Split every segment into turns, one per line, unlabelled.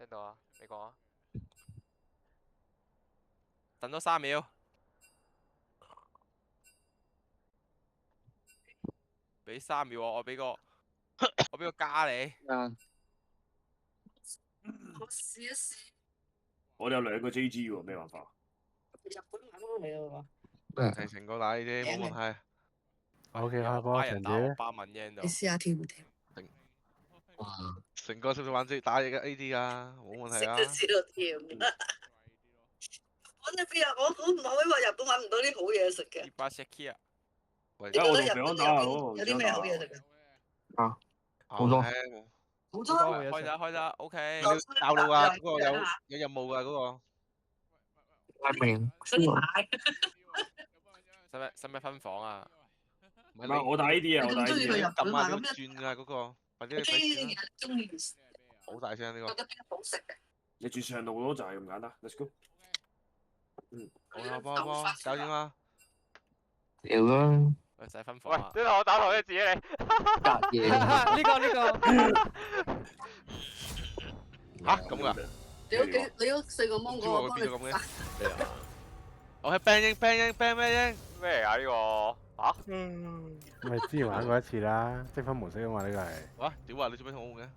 聽到啊？你講啊。
等多3秒，俾3秒我俾個加你。
我試一試。
我哋有2個 JG 喎，咩辦法？
日本買翻嚟咯
係成個打呢啲冇問題。
OK，開波，陳姐。
8萬 yen 度
你。試下跳唔跳？
成個識唔識玩打嘢嘅 AD 啊？冇問題啊。
識到跳。我呢邊啊，我唔係話日本揾唔到啲好嘢食嘅。
巴塞 Kia。喂，
你覺得日
我同
本有啲咩好嘢食嘅？
好多
好多。
開得 OK。
教路啊，嗰個有任務噶嗰個。
明。
使唔使分房啊？
唔係我打 AD 啊，我打 AD 啊。
撳下點轉噶嗰個，或者你睇下。
中意。
好大聲呢個。
覺得邊好食嘅？
你住上路咯，就係咁簡單。Let's go。
好啦，幫，搞掂啦。
屌啦！
喂，使分房啊？
即係我打台嘅自己你。
隔夜。
呢個。吓咁噶？
你嗰4個芒果我幫你
嘅。我係 ban 咩
咩啊呢個？吓？
咪之前玩過一次啦，積分模式啊嘛，呢個係。
哇！屌啊！你做咩同我嘅？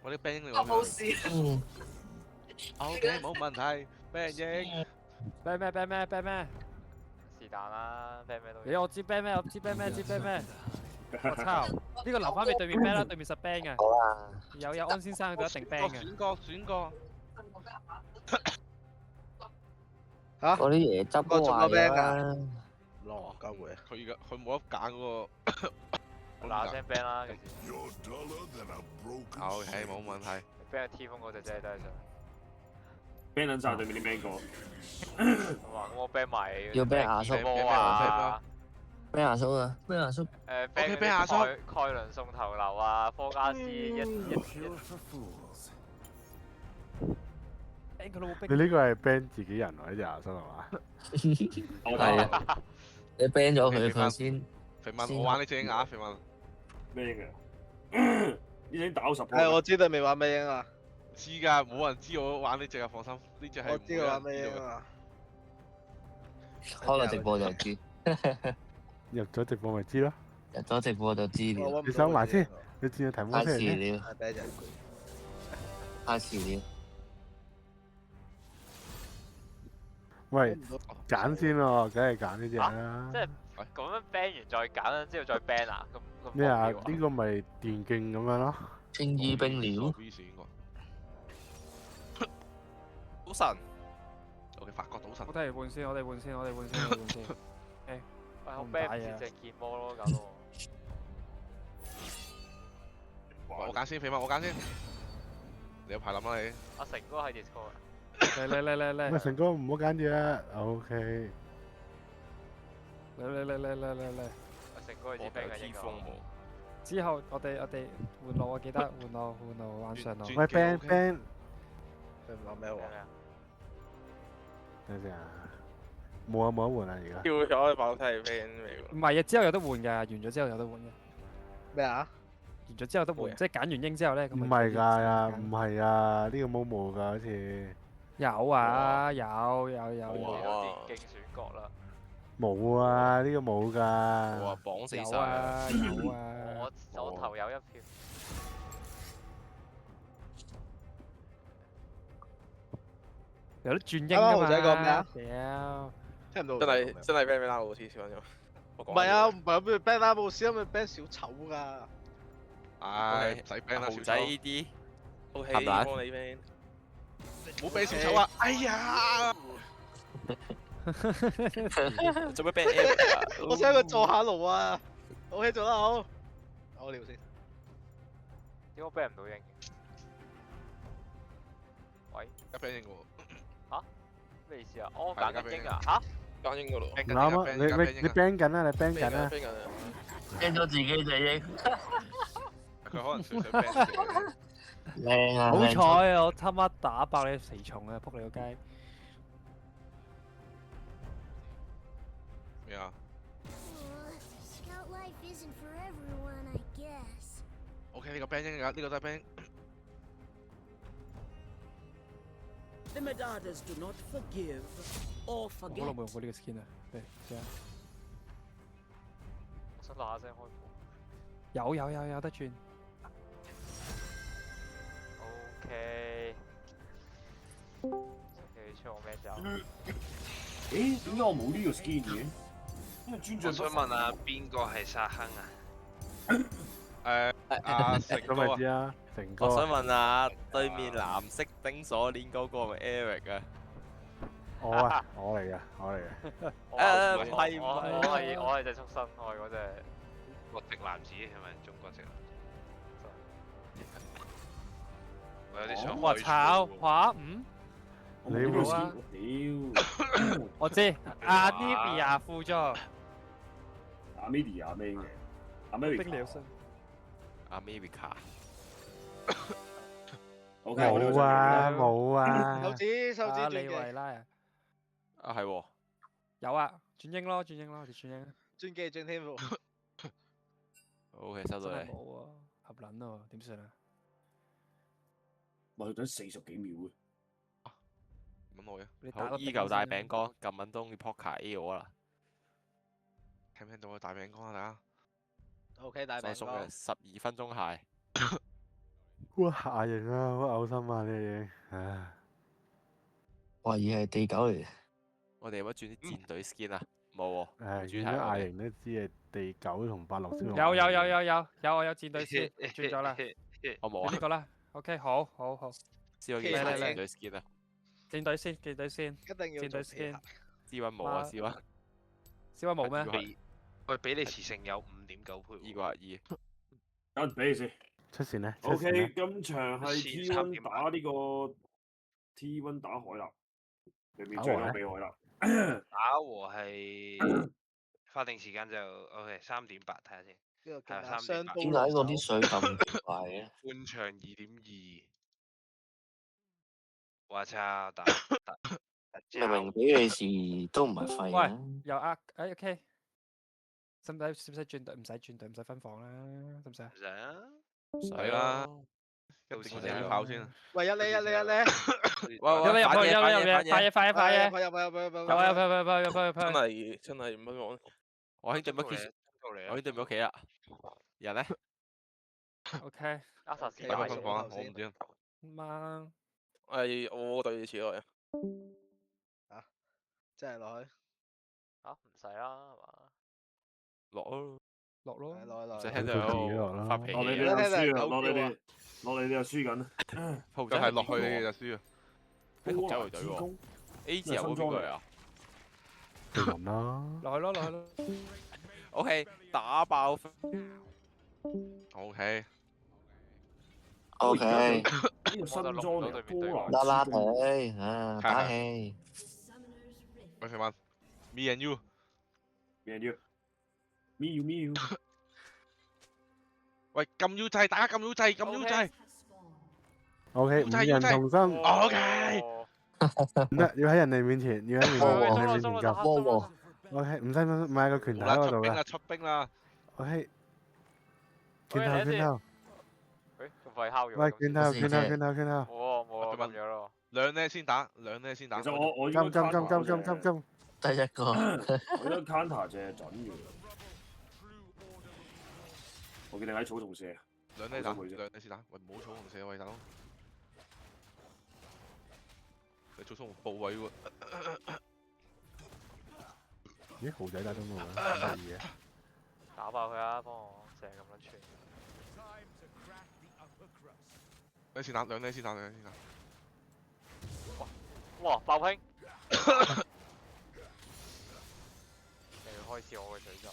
我啲 ban 你
我冇事。
OK，冇問題。ban 英。
ban 咩？
是但啦，ban 咩都。
咦，我知 ban 咩？知 ban 咩？我操！呢個留翻俾對面 ban 啦，對面實 ban 嘅。
好啊。
有安先生佢一定 ban 嘅。
選過。
嗰啲椰汁都壞啦。
落鳩嘅，佢冇得揀嗰個。
嗱聲 ban 啦，
OK，冇問題。
ban 天風嗰隻真係得上。
ban 撚曬對面啲 man 哥。
哇！咁我 ban 埋。
要 ban 牙叔。ban 牙叔啊！ban 牙叔。
ban 牙叔。蓋倫送頭流啊，科加斯一。
你呢個係 ban 自己人喎，呢隻牙叔係嘛？
係
啊。你 ban 咗佢先。
肥文，我玩呢隻牙，肥文。
咩嘅？呢隻打10波。
係我知你未玩咩啊？
知㗎，冇人知我玩呢隻啊，放心。呢隻係
我知玩咩啊？
開個直播就知。入咗直播咪知咯。入咗直播就知了。你收埋先，你轉個題目出嚟先。太遲了。喂，揀先喎，梗係揀呢隻啦。
即係咁樣 ban 完再揀，之後再 ban 啊？咁
咩啊？呢個咪電競咁樣咯。青衣冰鳥。
賭神。我哋法國賭神。
我哋換先。誒，
喂，我 ban 唔切隻劍魔咯，搞到
我揀先，肥文，我揀先。你有排諗啦你。
阿成哥喺 Discord。
嚟。
喂，成哥唔好揀住啊 ，OK。
嚟。
阿成哥係支 ban 嘅應該。
之後我哋換路啊，記得換路玩上路。
喂 ban。
你唔諗咩喎？
等陣啊，冇得換啊而家。
跳咗爆睇 ban 未喎？
唔係啊，之後有得換㗎，完咗之後有得換嘅。
咩啊？
完咗之後得換，即係揀完英之後咧，咁
唔係㗎，唔係啊，呢個冇㗎好似。
有啊，有。
電競選角啦。
冇啊，呢個冇㗎。
我話綁死晒。
有啊。
我投有一票。
有得轉英㗎嘛？
豪仔講咩啊？
屌！
聽唔到。真係 ban 啦，我黐線咗。唔係啊，唔係咁 ban 啦，冇事，咪 ban 小丑㗎。
唉，唔使 ban 啦，
豪
仔 AD。
好氣，
幫
你 ban。
冇 ban 小丑啊！哎呀！做咩 ban M 啊？
我想佢做下路啊！好氣做得好。我聊先。
點解 ban 唔到英？喂，
加 ban 英喎。
嚇？咩意思啊？我揀緊英啊？嚇？
揀英㗎咯。
唔啱啊！你 ban 緊啦，你 ban 緊啦。ban 咗自己隻英。
佢可能想 ban
靚啊！
好彩啊！我他媽打爆你肥蟲啊！仆你個街！
咩啊 ？OK，呢個 ban 英㗎，呢個都係 ban。
Intimidators do not forgive or
我好耐
forget.
冇用過呢個 skin 啦，嚟試下。
我想嗱嗱聲開火。
有得轉。
OK。你出我咩招？
誒，點解我冇呢個 skin 嘅？因為專
我想問下邊個係沙坑啊？
阿成
咁
哥啊，
咪知啦，成哥。
我想問下，對面藍色冰鎖鏈嗰個係咪 Eric 啊？
我啊，我嚟嘅，我嚟嘅。
唔係
我係隻畜生，我係嗰隻
國籍男子係咪？中國籍男子。我有啲想
我炒畫
你
冇呢個
會
skin，屌！
我知。阿 Nivea 輔助。
阿 Midi 阿咩嘅？阿咩？
冰了身。
America。
冇啊，冇啊。
手指
阿李
轉嘅。
維拉啊！
啊係喎，
有啊，轉英咯，轉英咯，轉英。
轉機轉天賦。
OK 收到你。
真係冇啊，合撚啊，點算啊？
咪等40幾秒嘅。
咁耐啊！
好，依舊大餅乾，咁撚鍾意 Poker A 我啦。
聽唔聽到啊？大餅乾啊，大家。
OK，大
再送嘅12分鐘鞋。
哇，下型啊，好嘔心啊呢嘢，唉。
懷疑係地狗嚟。
我哋有冇轉啲戰隊 skin 啊？冇喎。
誒，見咗亞型都知係地狗同86先。
有，我有戰隊先，轉咗啦。
我冇啊。
呢個啦，OK，好。
試過幾多戰隊 skin 啊？
戰隊先，
一定要
戰隊先。
試溫冇啊，試溫。
試溫冇咩？
喂，比利時城有5.9倍。
呢個係2。
等俾你先。
出線咧。
OK，今場係 T1 打呢個 T1 打海納，對面最多俾海納。
打和係法定時間就 OK 3.8，睇下先。係3.8。
點解嗰啲水咁快嘅？
半場2.2。我操！打
明明比利時都唔係廢
喂
嘅。，
又OK。使唔使轉隊？唔使轉隊，唔使分房啦，使唔使啊？
唔使啊。
唔使
啦。
到
時先跑先。
喂，有你。
有你入去，快嘢！
入。
真係唔好講。我兄弟屋企，屋企啦。人咧
OK。
阿薩斯
快啲分房啊！我唔知啊。
掹。
我對住落嚟。
真係落去。
唔使啦，係嘛？
落咯。
唔使聽到發脾氣。
落你哋就輸啦，落你哋就輸緊啦。
就係落去你哋就輸啊！
喺紅酒隊喎。A 字又冇邊個嚟啊？
對人啦。
落去咯。
OK，打爆。
OK。
OK。
呢個新裝嚟，波
拉拉腿啊，打氣。
喂，肥文 ，Me and you。Me
and you。
喂，撳腰掣，大家撳腰掣。
OK，五人同心。
OK。
唔得，要喺人哋面前，要喺面前
喎。
OK，唔使買個拳頭喺嗰度啦。
出兵啦。
OK。拳頭。
喂，咁快敲咗。
喂，拳頭。
冇咁樣咯。
兩呢先打。
其實我
金。
得一個。
我覺得 counter 就係準嘅。我決定喺草叢射。
兩呢先打。喂，唔好草叢射喂，大佬。你草叢部位喎。
咦，豪仔打中路啊，咁得意嘅。
打爆佢啊！幫我成日咁撚串。
兩呢先打。
哇！爆拼！又要開始我嘅詛咒。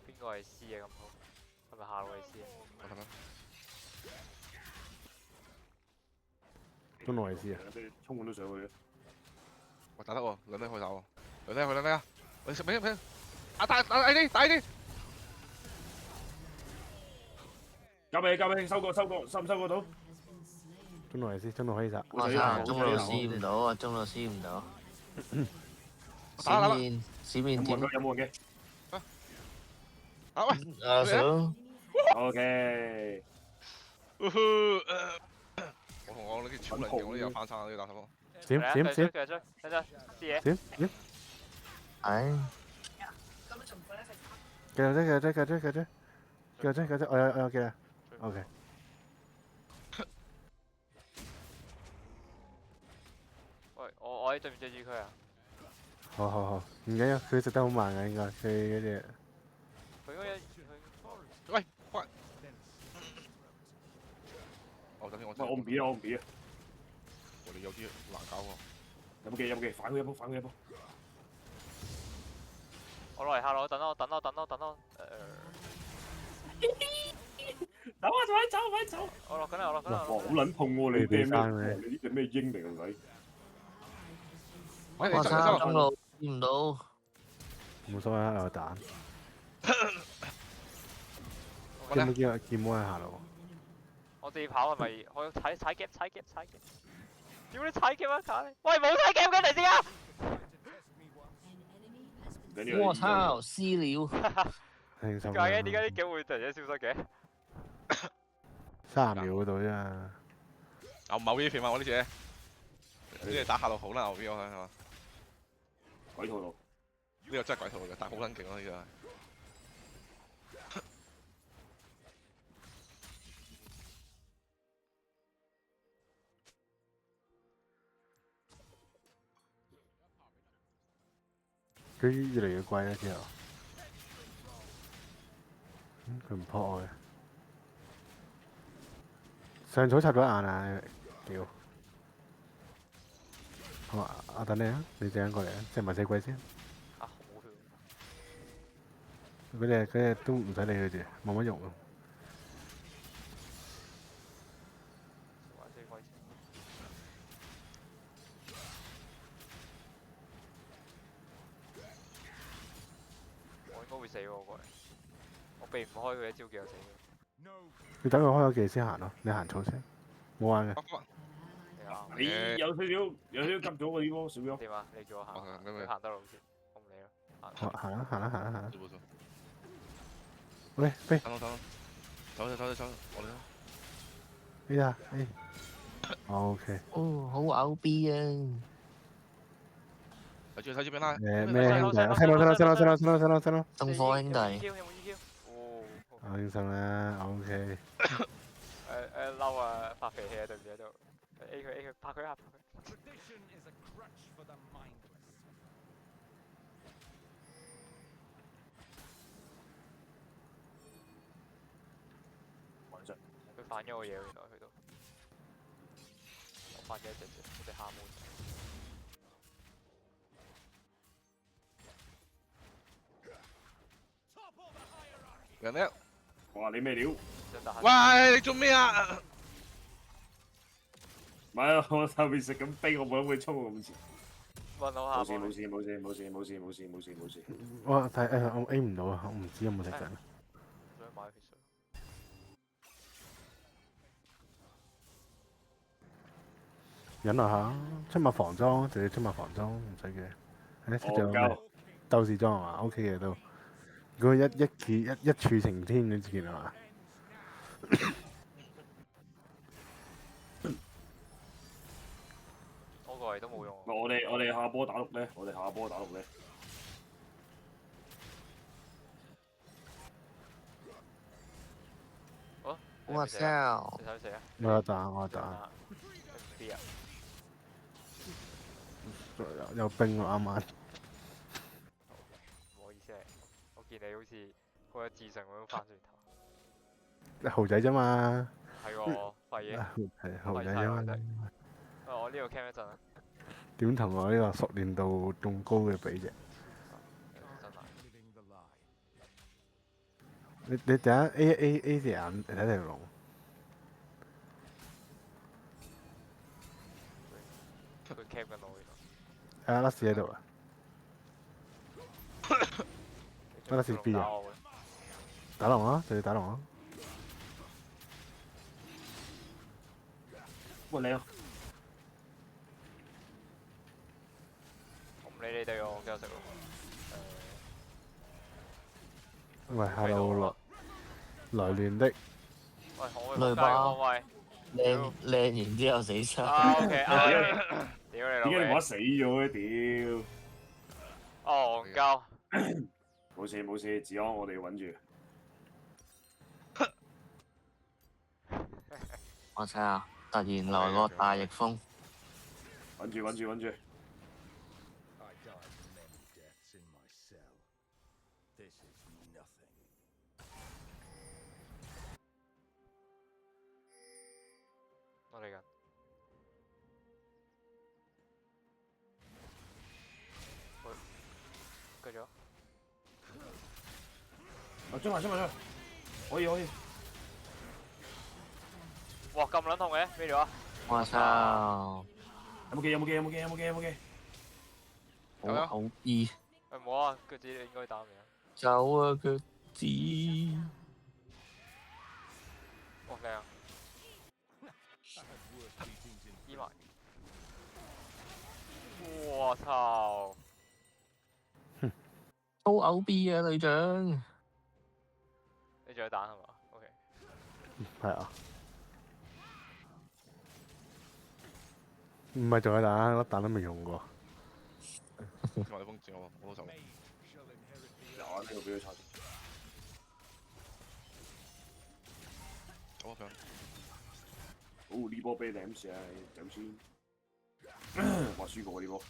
邊個係 C 啊？咁好，係咪下路係 C 啊？
我睇下。
中路係 C 啊？
衝滿都上去嘅。
喂，打得喎，兩呢可以打喎。兩呢啊！喂，食咩？大啲。
交俾，收過，收唔收到？
中路係 C，中路可以殺。
我操，中路 C 唔到啊，中路 C 唔到。市面點？
有冇人嘅？
啊喂！
阿嫂。
OK。
我同我呢件超撚勁，我都有翻生呢個大頭。
閃閃閃！
佢追，等陣啲嘢。
閃閃！
唉，
繼續追，繼續追，繼續追，繼續追，繼續追，繼續追！我有記啊。OK。
喂，我喺對面追住佢啊！
好好好，唔緊要，佢食得好慢嘅應該，佢嗰隻。
佢應該
喂，喂！等先，
我唔俾啊，我唔俾啊！
我哋有啲難搞喎。
有冇記？反佢一波，反佢一波。
我落嚟下路，等我。等
我，走！
我落緊啦！
哇，好撚痛喎！你掟咩？你呢隻咩鷹嚟㗎？
喂，
我差中路見唔到。
冇所謂啊，有蛋。見唔見見冇喺下路？
我哋跑係咪？我踩夾！屌你踩夾啊！踩！喂，冇踩夾嘅嚟先啊！
我操，私了。
輕鬆。
點解啲夾會突然間消失嘅
？30秒嗰度啫。
牛某啲片嘛，我呢隻，呢隻打下路好啦，牛 B 我係嘛？
鬼套路，
呢個真係鬼套路嘅，但係好撚勁咯呢個。
佢越嚟越貴啦之後，佢唔撲我嘅，上草插咗眼啊！屌，好我等你啊，你陣間過嚟啊，食埋死鬼先。
啊，冇血。
嗰隻都唔使理佢住，冇乜用啊。會死喎過嚟，我避唔開佢一招技就死咗。你等佢開咗技先行咯，你行草先，冇玩嘅。
你有少少急咗嗰啲喎，少咗。
點啊？你叫我行，你行得路先，我唔理啦。
行啦。喂，飛。
走，我哋啦。
飛啊！飛。OK。
哦，好牛逼啊！
睇住邊啦。
咩兄弟？聽到。
東方兄弟。
有冇 EQ？哦。
我應聲啦 ，OK。
嬲啊！發脾氣啊！對唔住喺度。A 佢，拍佢。佢反咗我嘢，原來佢都。我反咗一隻蝦妹。
人咧，
哇！你咩料？
喂，你做咩啊？
唔係啊，我後面食咁飛，我冇諗會衝我咁前。
問我下。
冇事。
我睇我 A 唔到啊，我唔知有冇食緊。
想買血水。
忍耐下，出埋防裝，直接出埋防裝，唔使嘅。出咗咩？鬥士裝係嘛 ？OK 嘅都。如果一柱擎天，你見係嘛？
我過嚟都冇用。
我哋下波打六咧，
我操！
你睇死啊！
我有打。
啲啊！
有冰喎啱啱。
唔好意思係，我見你好似好有自信咁樣翻轉頭。
豪仔啫嘛。
係喎，廢嘢。
係豪仔啫嘛。
我呢度 cam 一陣啊。
點同我呢個熟練度仲高嘅比啫？你等下 A 隻眼睇條龍。
佢 cam 緊我呢度。
拉士喺度啊！拉士 B 啊！打龍啊！就要打龍啊！
喂你啊！
我唔理你哋喎，我繼續食咯。
喂，下路落來亂的，
喂，我
雷
仆街
巴
喎喂。
靚完之後死晒。
OK 啊，屌你老味
點解你冇得，死咗嘅？屌！
哦戇鳩，
冇事冇事，治安我哋穩住。
我睇下，突然來個大逆風，
穩住穩住穩住。
我嚟緊。繼續。
出埋，可以。
哇咁撚痛嘅，咩料啊？
我操！
有冇機？
好口 B，
喂冇啊，腳趾你應該打未啊？
走啊腳趾！
哇靚啊！醫埋。我操！
好口 B 啊隊長！
你仲有彈係嘛 ？OK。
係啊，唔係仲有彈，粒彈都未用過。
我哋封住我老手。
有啊，呢個俾佢插住。
我上。
哦，呢波俾你點射啊？走先。哇，輸過呢波。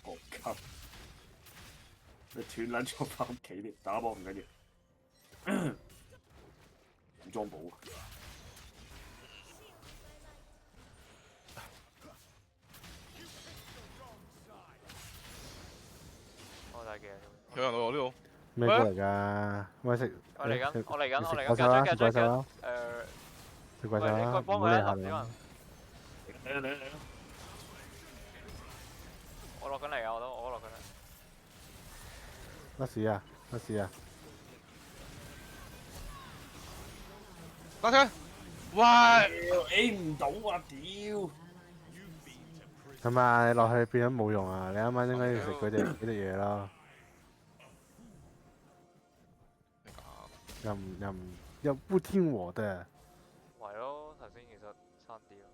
戇鳩！你斷撚咗翻屋企添，打波唔緊要。武裝寶啊！
我大嘅。
有人喎呢度。
咩歌嚟㗎？喂食，
我嚟緊，
食
我嚟緊，我嚟緊，
食怪獸啦，
腳
食怪獸啦，食怪獸
喂，你
啦，
過
唔
幫我一林
好理下你。
點啊！
嚟啊！
我落緊嚟啊！我落緊嚟。
乜事啊？乜事啊？
打槍！喂！
屌 A 唔到啊！屌！
係咪你落去變咗冇用啊？你啱啱應該要食嗰隻嘢咯。又不聽我的。
係咯，頭先其實差啲咯。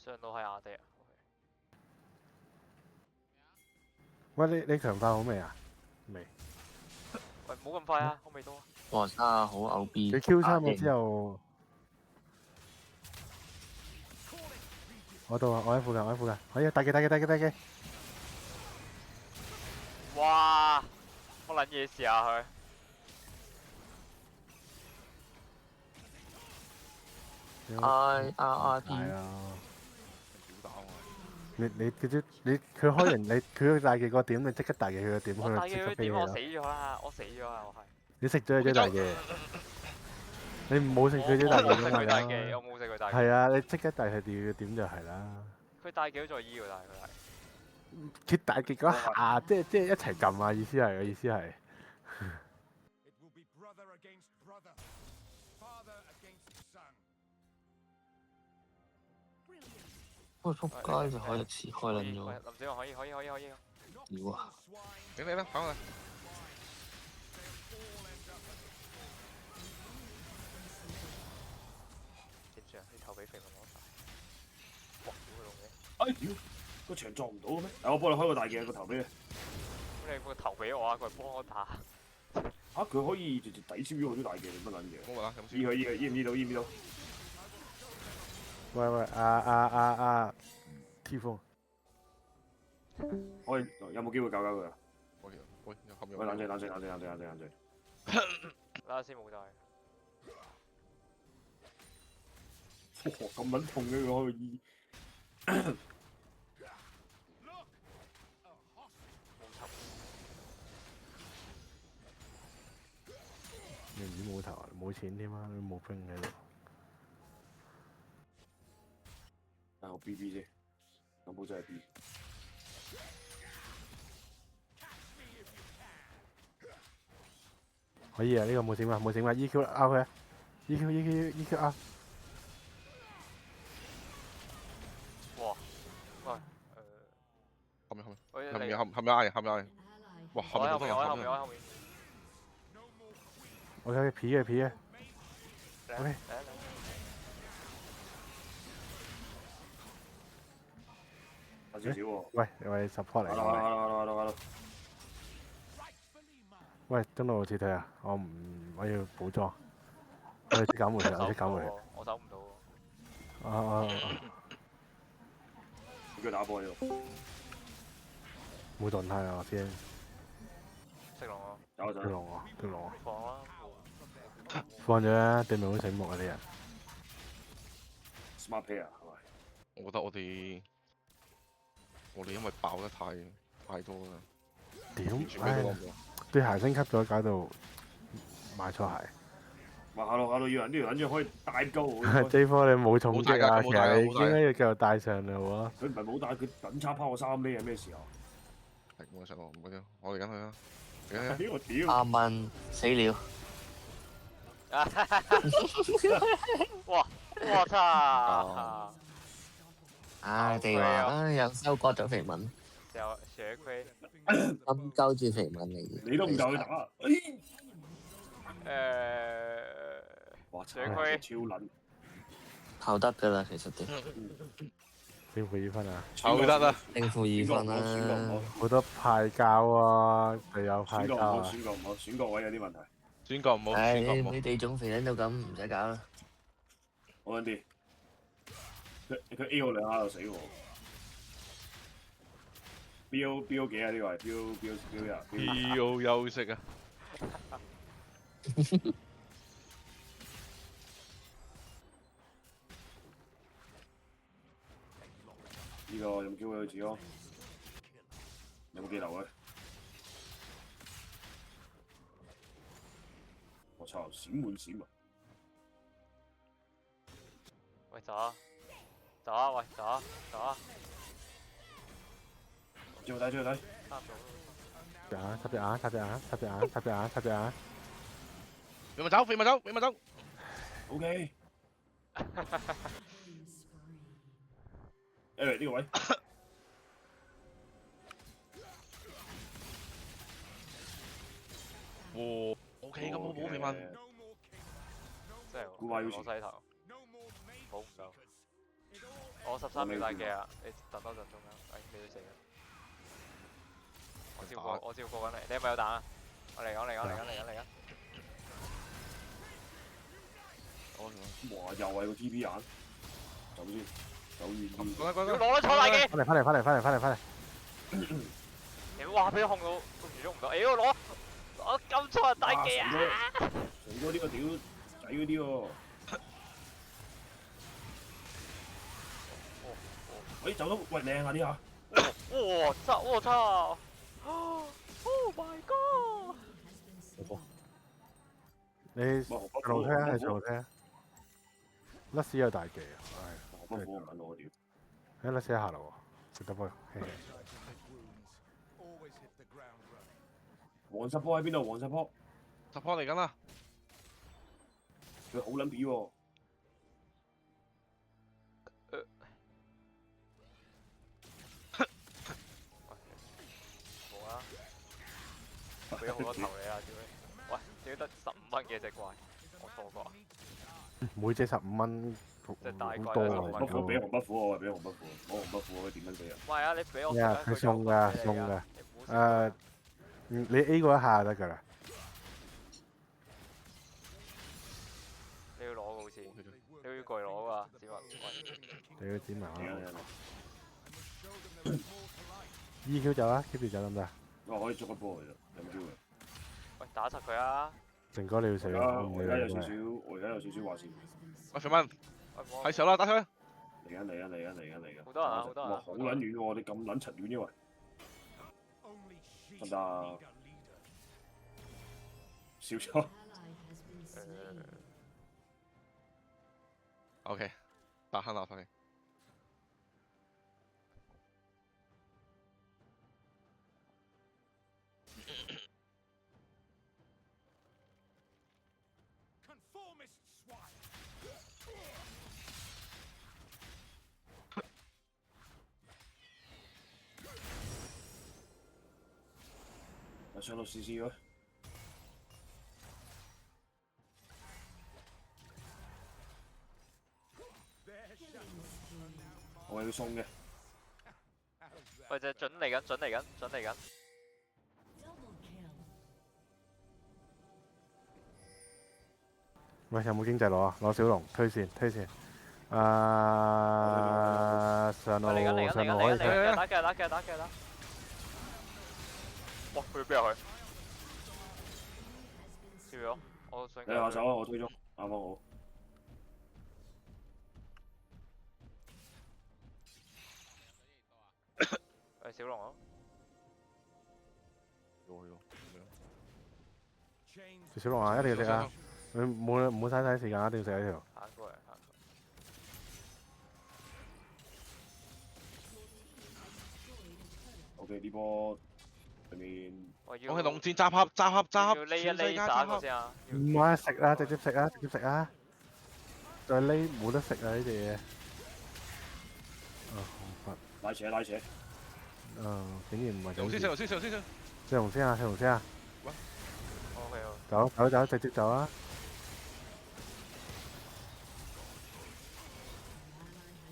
上到係亞地啊！
喂，你強化好未啊？未。
喂，唔好咁快啊！我未到啊。
我差好口 B。
佢 Q3咗之後，我到啊！我喺附近，可以大嘅。
哇！乜撚嘢事啊佢？RRP
係啊！你佢開人佢大嘅個點，你即刻大嘅佢個點，
我大
佢即
嘅佢點？
刻飛你咯
我死。咗啦！我死咗啊！我係。
你食咗佢隻大嘅，你唔好食佢隻大嘅
我冇食
㗎嘛？
佢大嘅，我冇食佢大嘅。
係啊，你即刻大佢嘅點就係啦。
佢大嘅都在醫喎，但係佢係。
佢大嘅嗰下，即係一齊撳啊！意思係。
喂，仆街就可以遲開撚咗。
林子華可以。
屌啊！
頂你啦，跑嚟！
接住啊！啲頭俾肥佬攞晒。哇！屌佢老味！
哎屌！個牆撞唔到嘅咩？我幫你開個大嘅個頭俾你。
咁你個頭俾我啊！佢幫我打。
嚇！佢可以直接抵消咗我啲大嘅，乜撚嘢？
冇啦，有冇
醫佢醫唔醫到？
喂，T 風，
我有冇機會搞佢啊？
喂，有後面。
喂，冷靜。
拉先冇帶。
哇！咁撚痛嘅佢可以醫。
冇沉。
冇錢添啊，冇兵喺度。
但我 BB 啫，咁好真係 B。
可以啊，呢個冇閃啊，冇閃啊 ，EQ 拗佢啊 ，EQ 拗。
哇！喂，
後面
喂，
後面
你
後面嗌，後面嗌，哇後面好多人，
後面後面。
OK， 皮嘅。OK。
有少少喎。
喂 support 嚟㗎。喂，中路撤退啊！我要補裝。我識減回血，我識減回血。
我走唔到喎。
叫打波呢度。
冇狀態啊，先。
食龍啊！
走。
放啦。
放
咗啦，對面好醒目啊啲人。
Smart pair 係咪？
我覺得我哋因為爆得太多啦。
屌！對鞋升級咗，搞到買錯鞋。
哇！下路要人呢條撚樣可以帶高。
J 科你冇重擊啊，其實你應該要繼續帶上啦喎。
佢唔係冇帶，佢等差拋我3尾係咩時候？
係冇實喎，唔緊要，我嚟緊佢啦。
我屌
啱啱死了。
哇！我操！
地話又收割咗肥文。
血虧。
咁鳩住肥文嚟。
你都唔夠佢打。哇！
血虧。
超撚。
跑得㗎啦，其實都。
勝負2分啊！
跑得啦。
勝負2分啦。
好多派教啊，隊友派教啊。
選角位有啲問題。
選角唔好。
你地種肥到咁，唔使搞啦。
好撚啲。佢 A 我2下就死喎。BO 幾啊？呢個係 BO 啊
BO 休息啊！
呢個有冇機會去治咯？有冇記留佢？我操！閃滿閃啊！
喂，走啊！喂，走啊！
最後睇。
插隻眼。
俾咪走。
OK。呢個位。
OK， 咁我冇肥問。
真係
估話要
攞西頭，保唔到。我13秒大嘅啊！你等多陣鐘啊！你要死啊！我照過緊你，你係咪有彈啊？我嚟緊！
哇！又係個 TP 眼，走先，走遠啲。
攞咗坐大機。
翻嚟。
屌！哇！俾我控到，都捉唔到。屌我撳錯人大機啊！
成哥呢個屌仔嗰啲喎。走到，喂靚啊呢下！
我操！Oh my god！
你上路聽係上路聽。甩屎有大技啊！
不苦唔緊我屌！
甩屎下路喎，食得波。
黃石波喺邊度？黃石波
嚟緊啦！
佢好撚 B 喎。
冇啊！俾好多頭你啊！屌你！喂，屌得15蚊嘅隻怪，我錯過。
每隻15蚊，
即係大怪
好多啊！
俾紅不苦我，俾紅不苦，冇紅不苦我點樣俾啊？
喂啊！你俾我。
佢送㗎。你 A 過一下就得㗎啦。
你要攞嘅好似，你要過嚟攞㗎，子文。
你要剪埋EQ 走啊 ，keep 住走得唔得？
我可以捉一波嘅啫，有冇機會？
喂，打柒佢啊！
成哥你要死
啊！我而家有少少話事。
喂，肥蚊，係時候啦，打佢！
嚟緊！
好多人啊！
哇，好撚遠喎！你咁撚柒遠嘅喂，得唔得？少咗。
OK，打坑啦，反正。
我上到 CC 佢。我要送嘅。
喂，隻準嚟緊，準嚟緊，準嚟緊。
喂，有冇經濟攞啊？攞小龍推線推線。上路
嚟緊嚟緊
上路可以
嚟緊嚟緊，打嘅打嘅打嘅打。哇！佢邊入去？跳咗，我想。
你下手啊！我推中，啱啱好。
喂，小龍啊！
小龍啊，一定要食啊！你唔好嘥時間，一定要食呢條。
行過嚟，行過嚟。
OK，呢波對面。
我係龍戰集合，集合，集合，
要匿一
全世界集
匿散
合
佢。先啊！
唔好食啊！直接食啊！直接食啊！再匿冇得食啊！呢啲嘢。啊，好煩。
拉扯拉扯。
竟然唔係。
食龍先，食龍先，食龍先，
食龍先啊！食龍先啊！
OK 喎。
走走走，直接走啊！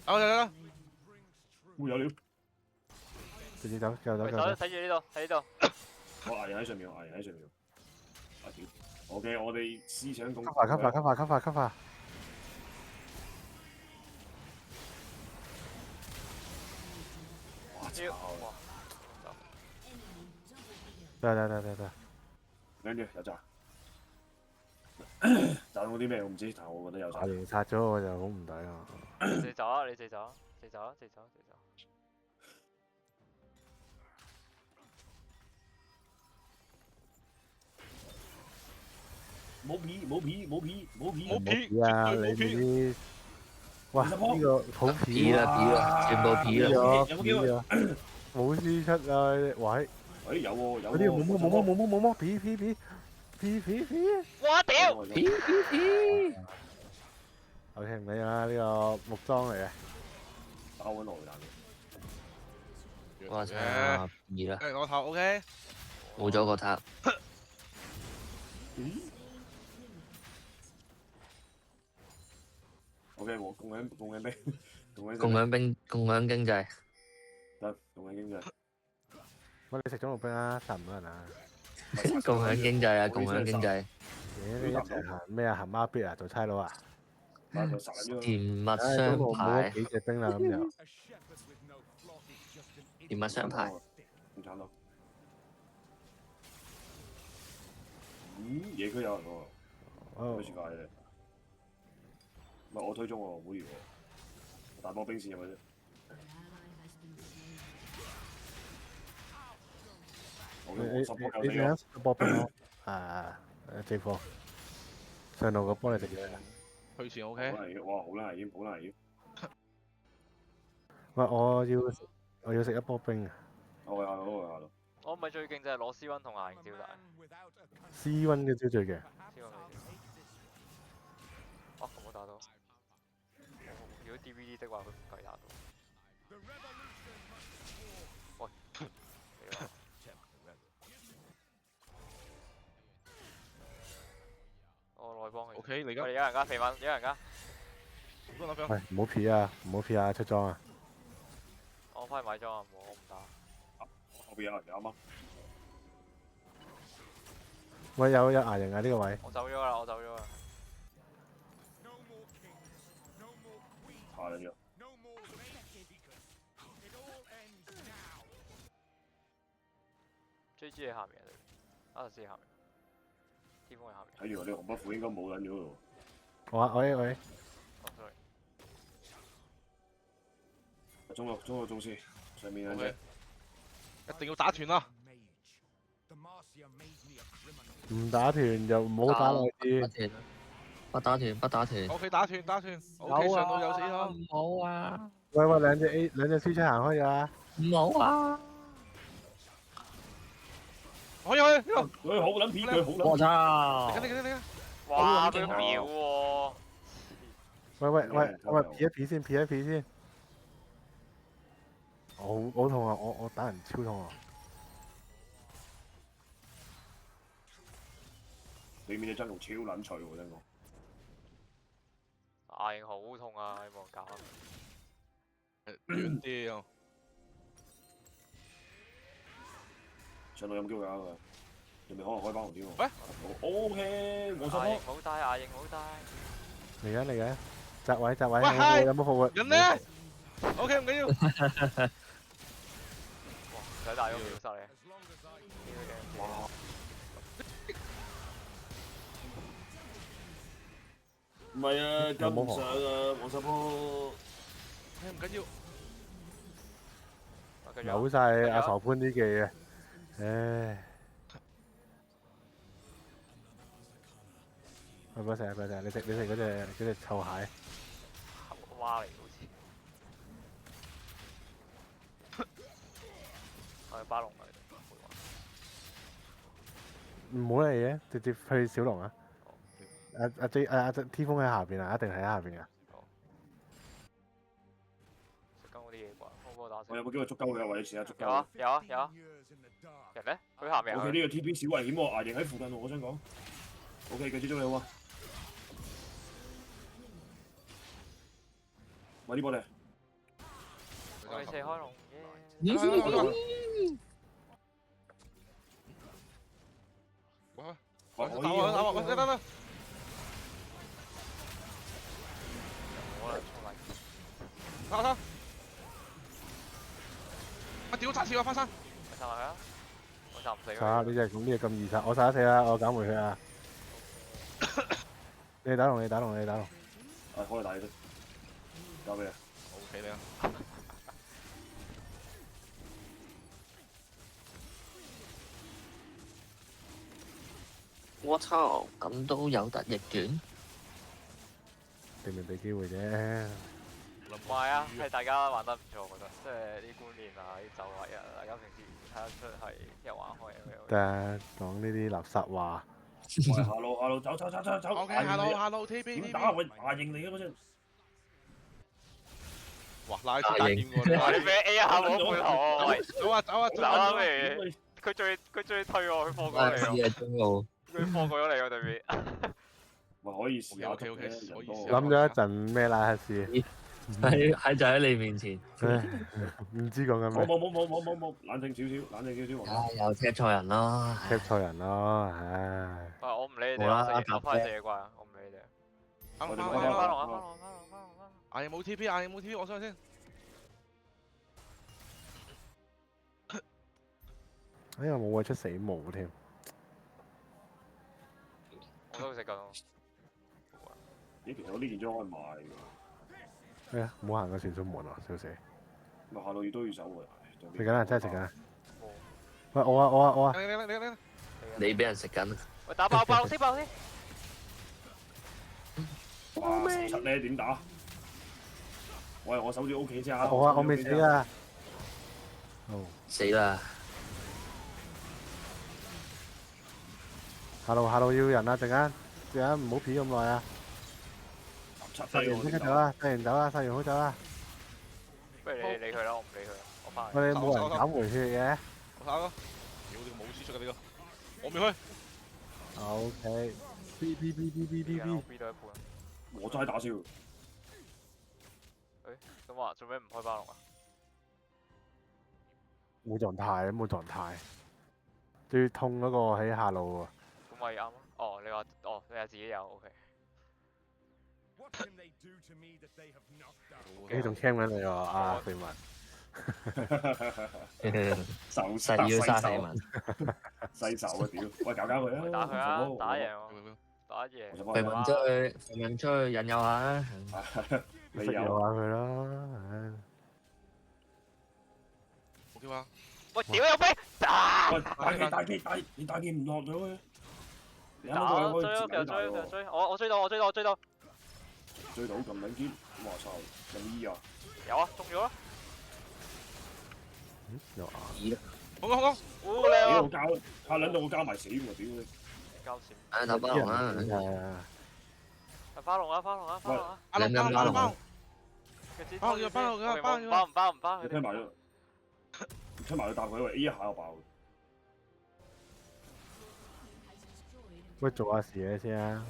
走走走。
有料。
直接走，走走
喂，
走。
睇住呢度，睇呢度。
我挨人喺上面，我挨人喺上面。啊屌！OK，我哋思想共。
吸發吸發吸發吸發吸發。
哇！操！
得。
跟住有炸。炸到啲咩我唔知，但係我覺得有炸。
打完殺咗我就好唔抵啊！
你自己走啊！你自己走啊！自己走啊！自己走，自己走。
冇皮冇皮冇皮冇皮
冇皮
啊！你
絕對冇皮
啲，哇！呢個好皮
皮啦，全部皮啦。
有冇機會？
冇輸出啊！喂，
誒有喎有
嗰啲冇乜皮。
哇屌！
皮。
OK 唔緊要啦，呢個木裝嚟嘅。
打穩落嚟
哇！差皮啦，
攞頭 OK。
冇咗個塔。
OK，我共享兵，
共享兵，共享經濟。
得共享經濟。
喂，你食咗木兵啊？殺唔到人啊？
共享經濟啊！共享經濟。
你一齊行咩啊？行孖咇啊？做差佬啊？
甜蜜雙
冇
排，
幾隻兵啦咁就。
甜蜜雙排。
共產黨。野區有人喎。咩事㗎你？唔係我推中喎，唔好搖喎。大波兵線入去啫。
你點樣波兵咯？地方上路個幫你食嘢。
去前 OK。
哇！好啦，危險，好啦，危險。
喂，我要食一波兵啊！
我下路，我下路。
我唔係最勁就係攞 C1 同硬招大。
C1 嘅招最勁。
哦，冇打到。如果 DVD 的話，佢唔計打到。喂，我內幫佢。
OK，嚟緊。
喂，有人㗎，肥文，有人㗎。
喂，唔好撇啊！唔好撇啊！出裝啊！
我翻去買裝啊！我唔打。
後邊有人啱啱。
喂，有牙型啊！呢個位。
我走咗啦，我走咗啦。
下兩樣。
JG 喺下面啊，RC 下面，天風喺下面。
睇住我啲紅北褲應該冇撚咗喎。
喂。
sorry。
中先，上面兩隻。
一定要打團啦！
唔打團就唔好打耐啲。
不打斷，不打斷。
OK 打斷打斷，OK 上到有死咯。
唔好啊！
喂喂，兩隻 A 兩隻 C 出行開咗啊！
唔好啊！
可以可以，呢個
佢好撚片，佢好撚。
我操！
你緊你緊，
哇！佢秒喎。
喂喂喂喂，P 一 P 先，P 一 P 先。我好痛啊！我打人超痛啊！
對面嘅陣容超撚脆喎，真講。
打型好痛啊！你冇人搞。
遠啲啊！
上到有冇機會啊？佢人哋可能開包紅添喎。
喂
，OK，我收
牙型冇帶，牙型冇帶。
嚟緊嚟緊，擲位擲位，
喂係
有冇復活？
人咧，OK 唔緊要。
哇！使大咗秒殺你。
哇！唔係啊，跟唔上啊，黃十波。
唔緊要。
有晒阿傻潘啲技嘅，唉。喂，唔食唔食，你食嗰隻臭蟹。
蛙嚟好似。我係巴龍嚟。
唔好嚟嘅，直接去小龍啊！阿 J 阿 T 風喺下邊啊，一定喺下邊啊！
食緊嗰啲嘢啩，我打死。
我有冇機會捉鳩佢啊？或者試下捉鳩？
有啊有啊有啊！人咧？佢下面。
O K 呢個 T P 小危險喎，牙型喺附近喎，我想講。O K 繼續捉你好啊！喂呢波嚟。
我哋射開龍
喂，打我，喂，得。打！我屌拆刺啊，花生！
我殺埋佢啊！我殺唔死佢。
殺呢隻咁易殺，我殺得死啦，我減回血啊！你打龍，你打龍，你打龍。
係開大啲，交俾你。
OK 你啊。
我操！咁都有得逆轉？
俾唔俾機會啫？
唔係啊，係大家玩得唔錯，我覺得，即係啲觀念啊、啲走位啊，大家平時睇得出係有玩開嘅。
但係講呢啲垃圾話。
喂，下路，走。
OK，下路 TP。
點打？喂，牙型嚟嘅嗰陣。
哇！拉出大劍喎！
你俾 A 下我背後，喂，
走啊！
佢最推我，佢放過你喎。佢放過咗你喎對面。
咪可以試下
OK，可以試下。
諗咗一陣咩拉黑試？
喺就喺你面前。
唔知講緊咩？
冇，冷靜少少。
又踢錯人咯，
踢錯人咯，唉。
我唔理你哋，我翻射怪，我唔理你哋。
翻龍啊！阿爺冇 TP，我上先。
哎呀，冇位出死毛添。
我都食緊。
咦，其實我呢件裝可以賣㗎。
哎呀，唔好行個傳送門啊，笑死！
咪下路都要走喎。
食緊啊，真係食緊啊！喂，我啊！
你俾人食緊。
喂，打爆先！
哇！17咧點打？喂，我守住屋企先啊！
我未死啊！哦，
死啦！
下路要人啊！陣間唔好片咁耐啊！殺完即刻走啦！殺完好走啦！
不如你理佢啦，我唔理佢，我翻嚟。
喂，你冇人減回血嘅？
我打咯！屌你個冇輸出嘅呢個，我未開。
OK。
B 到一半。
我齋打消。
誒，咁話做咩唔開巴龍啊？
冇狀態。最痛嗰個喺下路喎。
咁咪啱咯。哦，你話自己有 OK。
你仲 cam 緊你喎，阿肥文。
實要殺肥文。
細手啊屌！喂，搞佢啊！
打佢啊！打贏喎！打贏。
肥文出去引誘下啊！
你
引誘下佢咯，OK
嘛？
喂，屌有飛！
喂，大技，你大技唔落咗嘅。
打追咯，其實追，我追到，追到
咁撚堅，哇操！有冇醫啊？
有啊，中咗啦，
有啊，
好講，
好靚啊，
屌我交，嚇撚到我交埋死喎！屌你！
交錢，
哎，打巴龍啦，
係
花龍啊，
阿龍，
唔包，
你聽埋咗，聽埋佢答佢喂 A 一下就爆。
喂，做下事嘅先啊！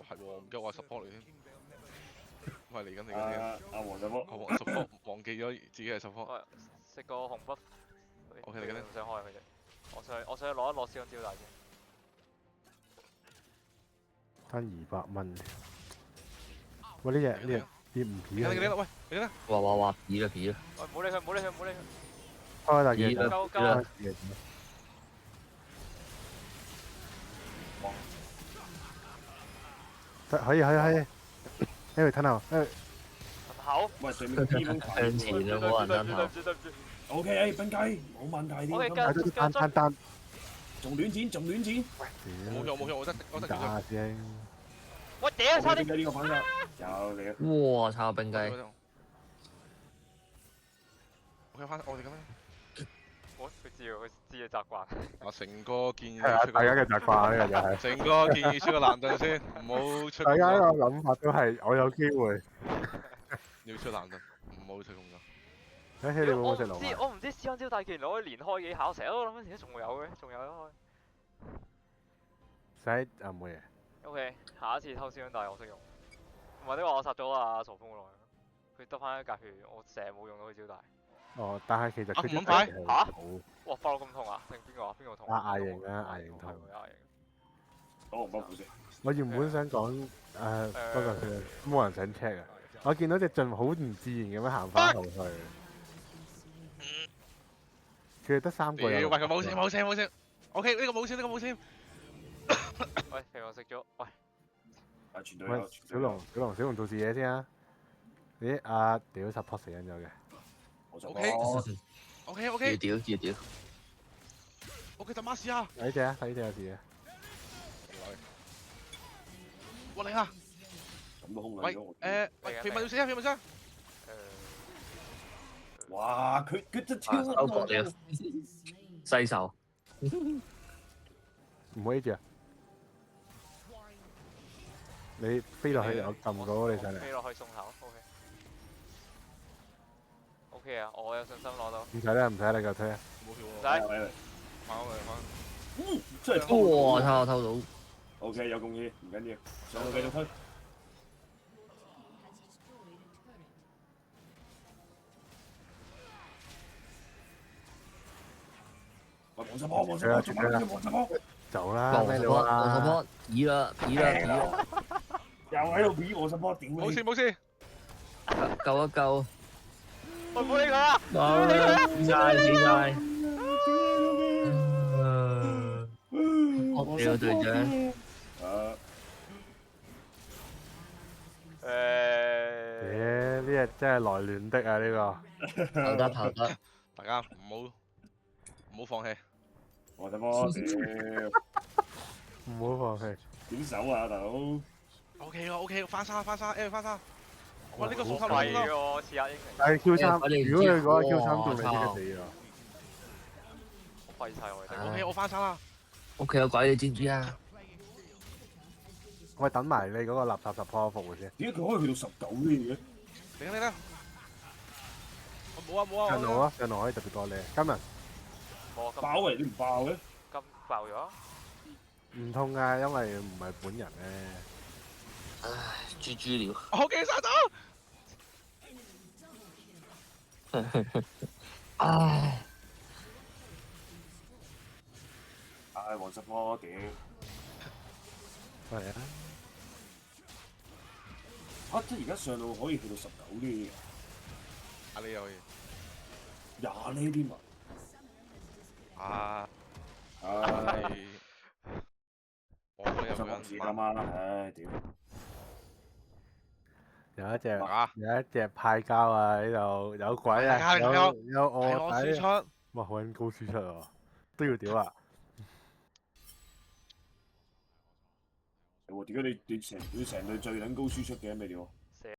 係喎，唔記得我係 support 嚟添，喂嚟緊。
阿黃仔波，
我 support 忘記咗自己係 support。
食個紅筆。
OK 嚟緊。
唔想開佢哋，我想攞一攞燒招大先。
攤200蚊。喂，呢隻跌唔皮啊！
你喂，你咧？
哇，皮啦！
喂，唔好理佢。
開大嘅，
夠。
可以，因為吞後，
口。
喂，上面基本
向前啊，冇人吞後。
對唔住。
O K，笨雞冇問題
我
啲。
嘅
單，
仲亂剪。
冇用，我得
打先。
我屌差啲。
笨雞呢個反㗎，有你。
哇！炒冰雞。
OK，翻我哋咁樣。
佢知嘅習慣。
我成個建議
係大家嘅習慣呢個就係。
成個建議出個爛盾先，唔好出。
大家個諗法都係我有機會。
要出爛盾，唔好出咁多。
你會唔會食龍啊？
我唔知燒招大拳可以連開幾下，成日都諗緊而家仲有嘅，仲有得開。
使啊冇嘢。
OK，下一次偷燒大我識用。唔係你話我殺咗阿曹風好耐，佢得翻一格血，我成日冇用到佢招大。
哦，但係其實佢
咁快
嚇？哇！爆到咁痛啊？定邊個啊？邊個痛？
牙型啊，牙型痛。
牙型。
我唔包苦先。
我原本想講不過算冇人想 check 啊。我見到隻進好唔自然咁樣行翻後去。佢哋得3個人。
喂，佢冇聲。OK，呢個冇聲。
喂，俾我食咗。喂。
喂，小龍做事嘢先啊！咦，屌support 死緊咗嘅。
OK。
屌。
OK，就馬士啊！
睇隻有事嘅。
我嚟啊！
咁都空
喂，肥文要死啊！肥文生。
哇！佢真超
收服了，西手。
唔可以住啊！你飛落去，我撳嗰你上嚟。
飛落去送頭 ，OK 啊！我有信心攞到。
唔使啦，你夠推啊！
冇票
唔
喎。
使。
翻。
真係
哇！偷到。
OK，有貢獻，唔緊要，上去繼續推。喂，黃十波，
走啦！咩料啊？
黃十波，皮啦！
又喺度皮黃十波，屌你！
冇事。
救一救。
我唔好理佢啦。
死晒。我屌隊長。
呢日真係來亂的啊！呢個。
投得。
大家唔好放棄。
黃十波，屌！
唔好放棄。
點手啊，大佬
？OK，翻山，L 翻山。哇！呢個送頭
嚟嘅喎，試下英明。
但係 Q3，如果佢嗰個 Q3 中，你真係死咗。
廢晒我哋。
OK，我翻山啦。
屋企有鬼，你知唔知啊？
喂，等埋你嗰個垃圾support復活先。
點解佢可以去到19呢嘅？
你啦。我冇啊。
上路可以特別多你。今日。
爆嚟你唔爆嘅？
咁爆咗？
唔痛啊，因為唔係本人咧。
唉，豬了。
OK，殺
咗。唉，
黃十波屌！
嚟啊！
即係而家上路可以去到19呢？
你可以。
20呢添啊！我都有人㗎嘛，唉屌！
有一隻派膠啊！呢度有鬼啊！有我睇。哇！好撚高輸出喎，都要屌啊！
喎？點解你成隊最撚高輸出嘅咩料？